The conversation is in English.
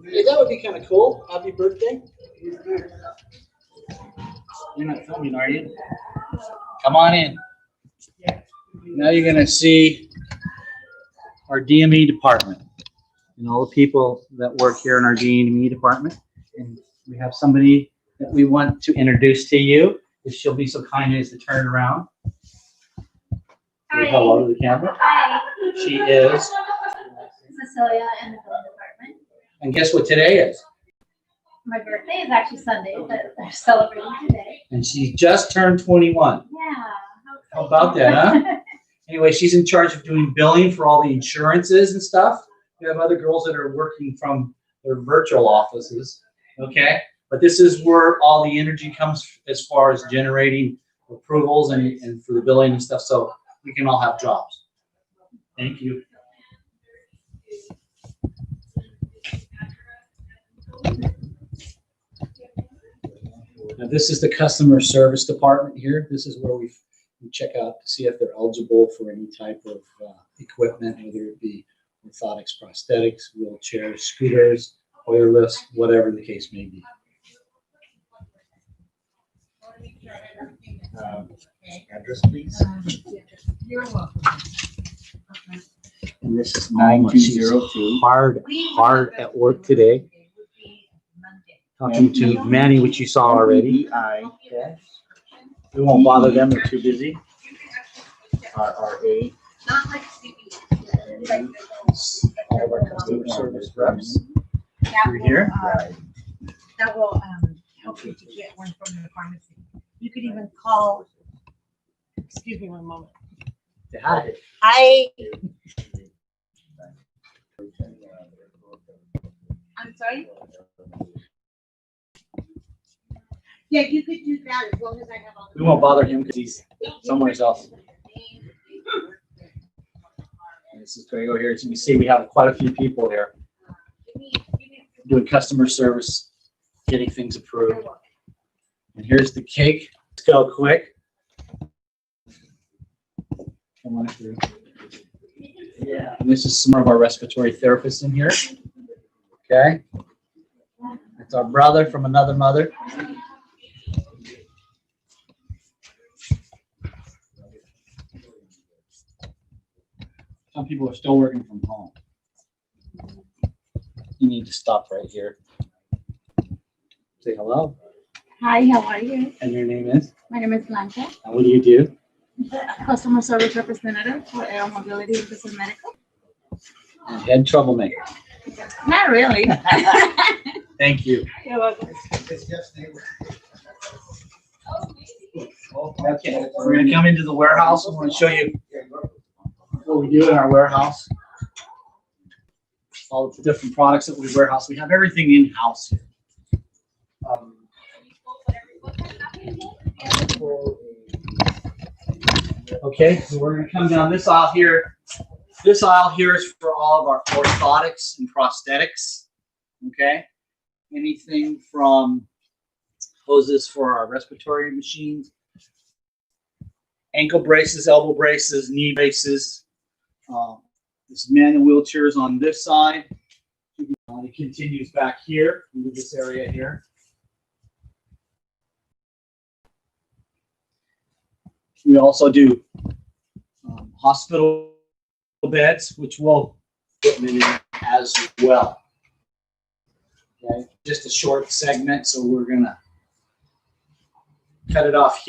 Hey, that would be kind of cool. Happy birthday. You're not filming, are you? Come on in. Now you're going to see our DME department and all the people that work here in our DME department. And we have somebody that we want to introduce to you. If she'll be so kind as to turn around. Hi. Say hello to the camera. Hi. She is. Cecilia in the building department. And guess what today is? My birthday is actually Sunday, but they're celebrating today. And she just turned 21. Yeah. How about that, huh? Anyway, she's in charge of doing billing for all the insurances and stuff. We have other girls that are working from their virtual offices, okay? But this is where all the energy comes as far as generating approvals and for the billing and stuff, so we can all have jobs. Thank you. Now, this is the customer service department here. This is where we check out to see if they're eligible for any type of equipment, whether it be orthotics, prosthetics, wheelchairs, scooters, Hoyer lifts, whatever the case may be. Address, please. You're welcome. And this is 9202. hard at work today. Talking to Manny, which you saw already. EI, We won't bother them, they're too busy. RRA, Not like CB. All of our customer service reps. That here? That will help you to get one from the pharmacy. You could even call, excuse me one moment. Hi. I'm sorry? Yeah, you could do that as long as I have all the. We won't bother him because he's somewhere else. And this is going to go here. As you can see, we have quite a few people here doing customer service, getting things approved. And here's the cake. Let's go quick. Come on through. Yeah. And this is some of our respiratory therapists in here. Okay. That's our brother from another mother. Some people are still working from home. You need to stop right here. Say hello. Hi, how are you? And your name is? My name is Blanca, And what do you do? customer service representative for Aero Mobility and Medical. And head troublemaker. Not really. Thank you. You're welcome. Okay, we're gonna come into the warehouse. I want to show you what we do in our warehouse. All the different products that we warehouse. We have everything in-house here. Okay, so we're gonna come down this aisle here. This aisle here is for all of our orthotics and prosthetics. Okay, anything from hoses for our respiratory machines, ankle braces, elbow braces, knee braces. This manual wheelchairs on this side. It continues back here into this area here. We also do hospital beds, which we'll put in as well. Okay, just a short segment, so we're gonna cut it off here.